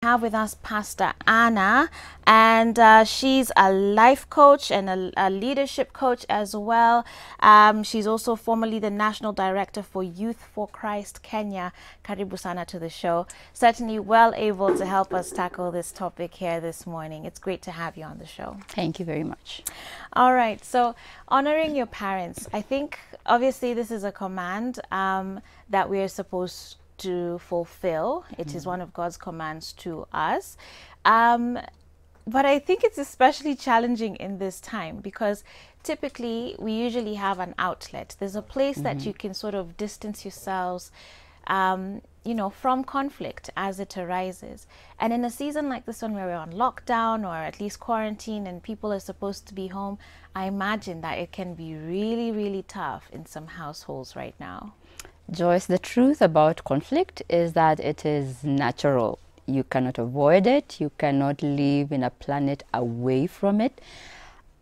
Have with us Pastor Anna, and she's a life coach and a leadership coach as well. She's also formerly the National Director for Youth for Christ Kenya. Karibu sana to the show. Certainly well able to help us tackle this topic here this morning. It's great to have you on the show. Thank you very much. All right, so honoring your parents, I think obviously this is a command that we are supposed to fulfill. It is one of God's commands to us. But I think it's especially challenging in this time because typically we usually have an outlet. There's a place that you can sort of distance yourselves, you know, from conflict as it arises. And in a season like this one where we're on lockdown or at least quarantine and people are supposed to be home, I imagine that it can be really, really tough in some households right now. Joyce, the truth about conflict is that it is natural. You cannot avoid it. You cannot live in a planet away from it.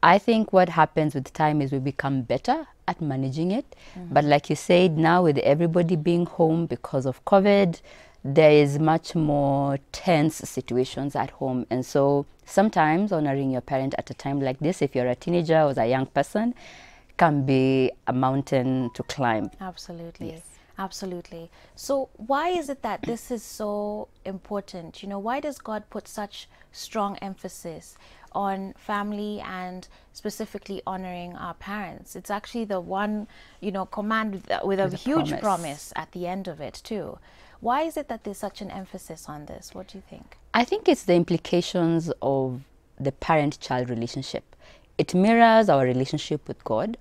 I think what happens with time is we become better at managing it. But like you said, now with everybody being home because of COVID, there is much more tense situations at home. And so sometimes honoring your parent at a time like this, if you're a teenager or a young person, can be a mountain to climb. Absolutely. Yes. Absolutely. So why is it that this is so important? You know, why does God put such strong emphasis on family and specifically honoring our parents? It's actually the one, you know, command with a huge promise at the end of it too. Why is it that there's such an emphasis on this? What do you think? I think it's the implications of the parent-child relationship. It mirrors our relationship with God.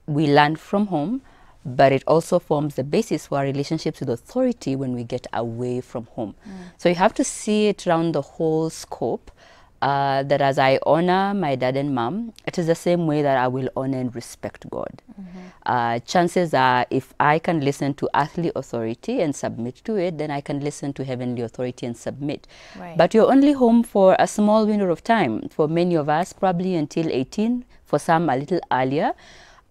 We learn from home, but it also forms the basis for our relationships with authority when we get away from home. So you have to see it around the whole scope, that as I honor my dad and mom, it is the same way that I will honor and respect God. Chances are, if I can listen to earthly authority and submit to it, then I can listen to heavenly authority and submit. Right. But you're only home for a small window of time. For many of us, probably until 18, for some a little earlier.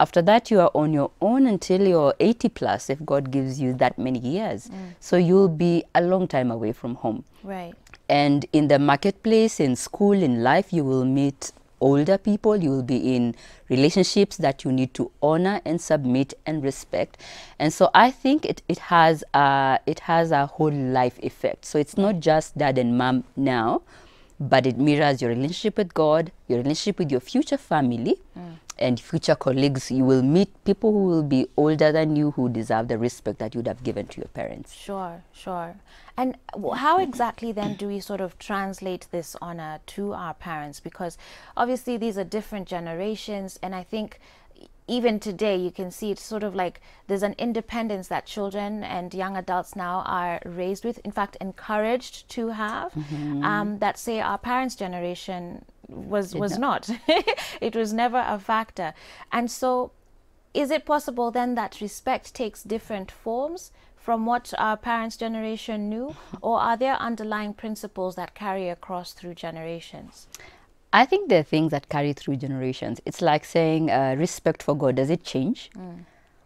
After that, you are on your own until you're 80 plus, if God gives you that many years. So you'll be a long time away from home. Right. And in the marketplace, in school, in life, you will meet older people. You will be in relationships that you need to honor and submit and respect. And so I think it has a whole life effect. So it's not just dad and mom now, but it mirrors your relationship with God, your relationship with your future family, and future colleagues. You will meet people who will be older than you, who deserve the respect that you'd have given to your parents. Sure, sure. And how exactly then do we sort of translate this honor to our parents? Because obviously these are different generations, and I think even today you can see it's sort of like there's an independence that children and young adults now are raised with, in fact encouraged to have, that say our parents' generation was not. It was never a factor. And so is it possible then that respect takes different forms from what our parents' generation knew, or are there underlying principles that carry across through generations? I think there are things that carry through generations. It's like saying respect for God. Does it change?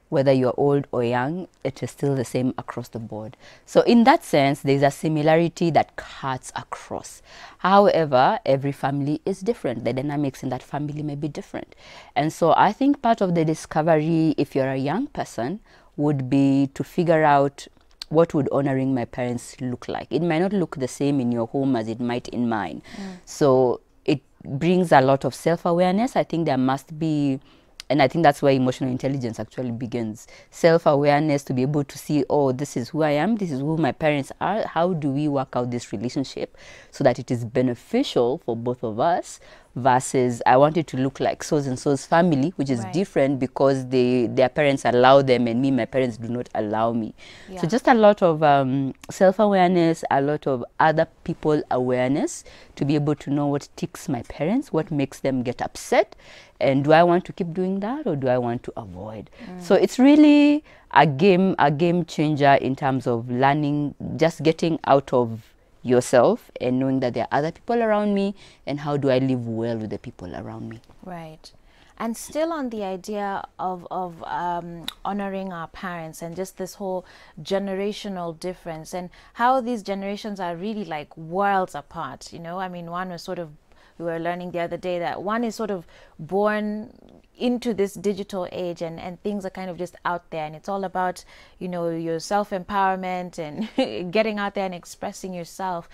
Whether you're old or young, it is still the same across the board. So in that sense, there's a similarity that cuts across. However, every family is different. The dynamics in that family may be different. And so I think part of the discovery, if you're a young person, would be to figure out what would honoring my parents look like. It might not look the same in your home as it might in mine. So it brings a lot of self-awareness. I think there must be, and I think that's where emotional intelligence actually begins. Self-awareness, to be able to see, oh, this is who I am, this is who my parents are. How do we work out this relationship so that it is beneficial for both of us, versus I want it to look like so's and so's family, which is different because their parents allow them and me, my parents do not allow me. So just a lot of self-awareness, a lot of other people awareness to be able to know what ticks my parents, what makes them get upset, and do I want to keep doing that or do I want to avoid? So it's really a game changer in terms of learning, just getting out of yourself and knowing that there are other people around me, and how do I live well with the people around me. Right. And still on the idea of honoring our parents and just this whole generational difference and how these generations are really like worlds apart. You know, I mean, one was sort of, we were learning the other day that one is sort of born into this digital age and things are kind of just out there, and it's all about, you know, your self-empowerment and getting out there and expressing yourself.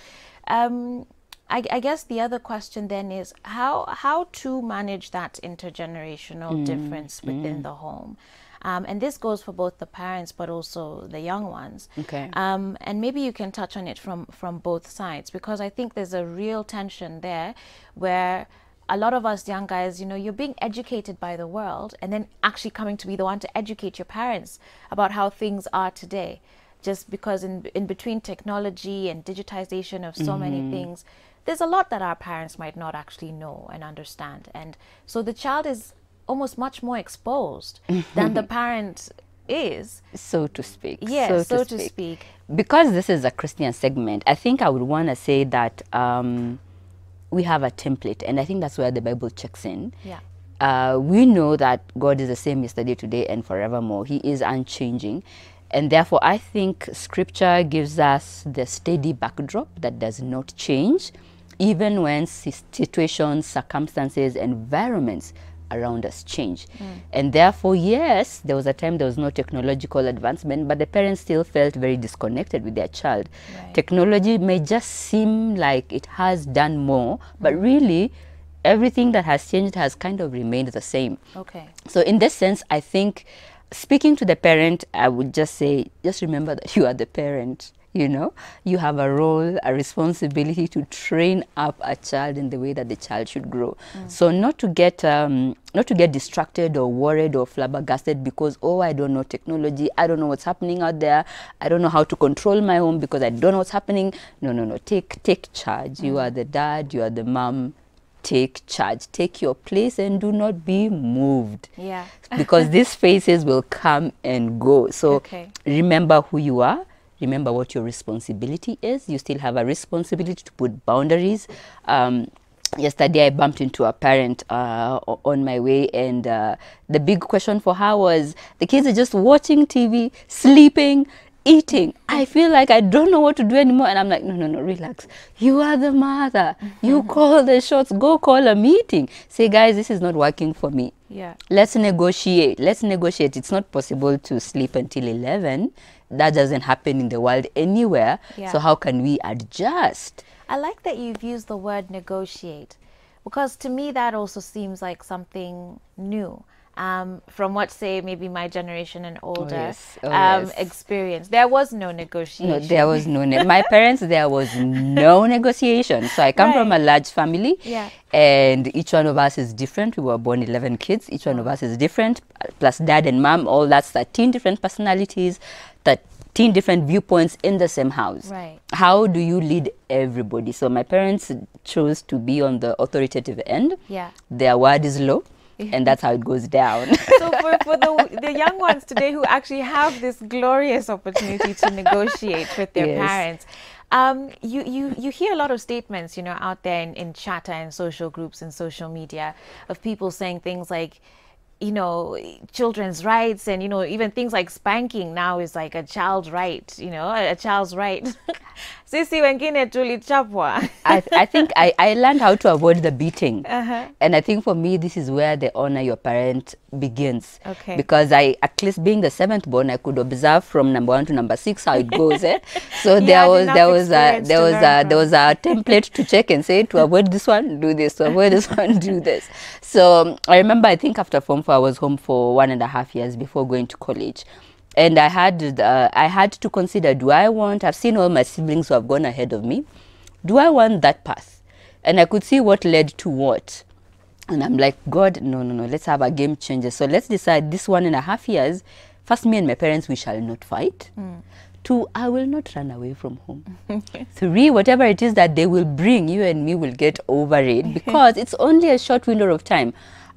I guess the other question then is how to manage that intergenerational difference within the home. And this goes for both the parents but also the young ones. Okay. And maybe you can touch on it from both sides, because I think there's a real tension there where a lot of us young guys, you know, you're being educated by the world and then actually coming to be the one to educate your parents about how things are today. Just because in between technology and digitization of so many things, there's a lot that our parents might not actually know and understand. And so the child is almost much more exposed than the parent is. So to speak. Yes, so to speak. Because this is a Christian segment, I think I would want to say that we have a template, and I think that's where the Bible checks in. Yeah. We know that God is the same yesterday, today, and forevermore. He is unchanging. And therefore, I think Scripture gives us the steady backdrop that does not change, even when situations, circumstances, environments around us change. And therefore, yes, there was a time there was no technological advancement, but the parents still felt very disconnected with their child. Right. Technology may just seem like it has done more, but really, everything that has changed has kind of remained the same. Okay. So in this sense, I think speaking to the parent, I would just say, just remember that you are the parent. You know, you have a role, a responsibility to train up a child in the way that the child should grow. So not to get distracted or worried or flabbergasted because, oh, I don't know technology, I don't know what's happening out there, I don't know how to control my home because I don't know what's happening. No. Take charge. You are the dad, you are the mom. Take charge, take your place, and do not be moved. Yeah. Because these phases will come and go. So remember who you are. Remember what your responsibility is. You still have a responsibility to put boundaries. Yesterday, I bumped into a parent on my way, and the big question for her was, the kids are just watching TV, sleeping, eating. I feel like I don't know what to do anymore. And I'm like, no, relax. You are the mother. You call the shots. Go call a meeting. Say, guys, this is not working for me. Yeah. Let's negotiate. Let's negotiate. It's not possible to sleep until 11. That doesn't happen in the world anywhere. Yeah. So how can we adjust? I like that you've used the word negotiate, because to me that also seems like something new. From what, say, maybe my generation and older experience. There was no negotiation. No, there was no. My parents, there was no negotiation. So I come from a large family, and each one of us is different. We were born 11 kids. Each one of us is different, plus dad and mom. All that's 13 different personalities, 13 different viewpoints in the same house. Right. How do you lead everybody? So my parents chose to be on the authoritative end. Yeah. Their word is law. And that's how it goes down. So for the young ones today who actually have this glorious opportunity to negotiate with their parents, you hear a lot of statements, you know, out there in chatter and social groups and social media of people saying things like, you know, children's rights, and, you know, even things like spanking now is like a child's right, you know, a child's right. Sisi wengine tulichapwa. I think I learned how to avoid the beating. And I think for me, this is where the honor your parent begins. Okay. Because at least being the seventh born, I could observe from number 1 to number 6 how it goes. So there was a template to check and say, to avoid this one, do this, to avoid this one, do this. So I remember, I think after Form 4, I was home for 1.5 years before going to college. And I had to consider, I've seen all my siblings who have gone ahead of me. Do I want that path? And I could see what led to what. And I'm like, God, no, let's have a game changer. So let's decide this 1.5 years. First, me and my parents, we shall not fight. 2, I will not run away from home. 3, whatever it is that they will bring, you and me will get over it, because it's only a short window of time.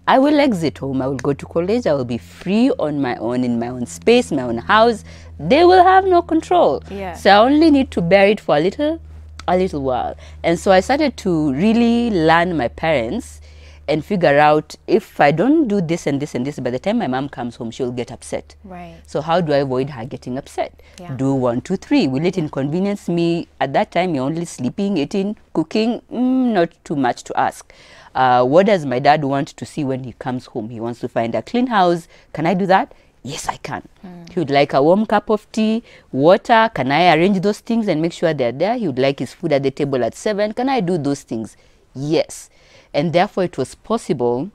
I will exit home. I will go to college. I will be free on my own, in my own space, my own house. They will have no control. Yeah. So I only need to bear it for a little while. And so I started to really learn my parents and figure out, if I don't do this and this and this, by the time my mom comes home, she'll get upset. Right. So how do I avoid her getting upset? Yeah. Do 1, 2, 3. Will it inconvenience me? At that time, you're only sleeping, eating, cooking, not too much to ask. What does my dad want to see when he comes home? He wants to find a clean house. Can I do that? Yes, I can. He would like a warm cup of tea, water. Can I arrange those things and make sure they're there? He would like his food at the table at 7. Can I do those things? Yes. And therefore, it was possible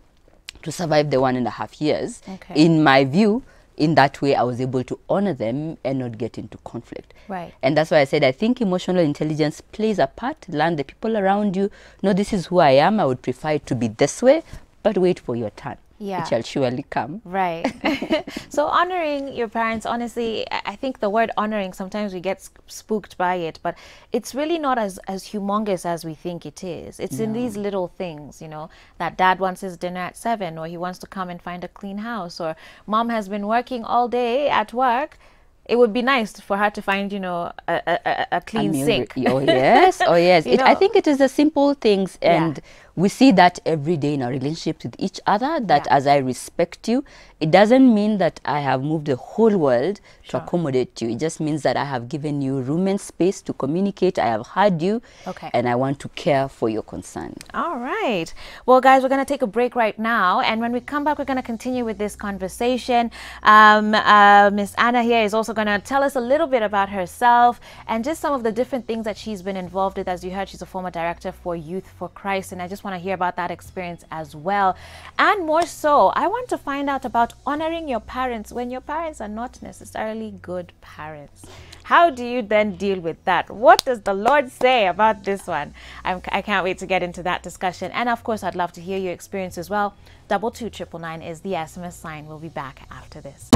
to survive the 1.5 years. Okay. In my view, in that way, I was able to honor them and not get into conflict. Right. And that's why I said, I think emotional intelligence plays a part. Learn the people around you. No, this is who I am. I would prefer it to be this way, but wait for your turn. Yeah. It shall surely come. Right. So honoring your parents, honestly, I think the word honoring, sometimes we get spooked by it, but it's really not as humongous as we think it is. It's in these little things, you know, that dad wants his dinner at 7, or he wants to come and find a clean house, or mom has been working all day at work. It would be nice for her to find, you know, a clean sink. Oh, yes. Oh, yes. I think it is the simple things. And we see that every day in our relationships with each other, that as I respect you, it doesn't mean that I have moved the whole world to accommodate you. It just means that I have given you room and space to communicate. I have heard you. Okay. And I want to care for your concern. All right. Well, guys, we're going to take a break right now. And when we come back, we're going to continue with this conversation. Miss Anna here is also going to tell us a little bit about herself and just some of the different things that she's been involved with. As you heard, she's a former director for Youth for Christ. And I just want to hear about that experience as well. And more so, I want to find out about honoring your parents when your parents are not necessarily good parents. How do you then deal with that? What does the Lord say about this one? I can't wait to get into that discussion. And of course, I'd love to hear your experience as well. 22999 is the SMS sign. We'll be back after this.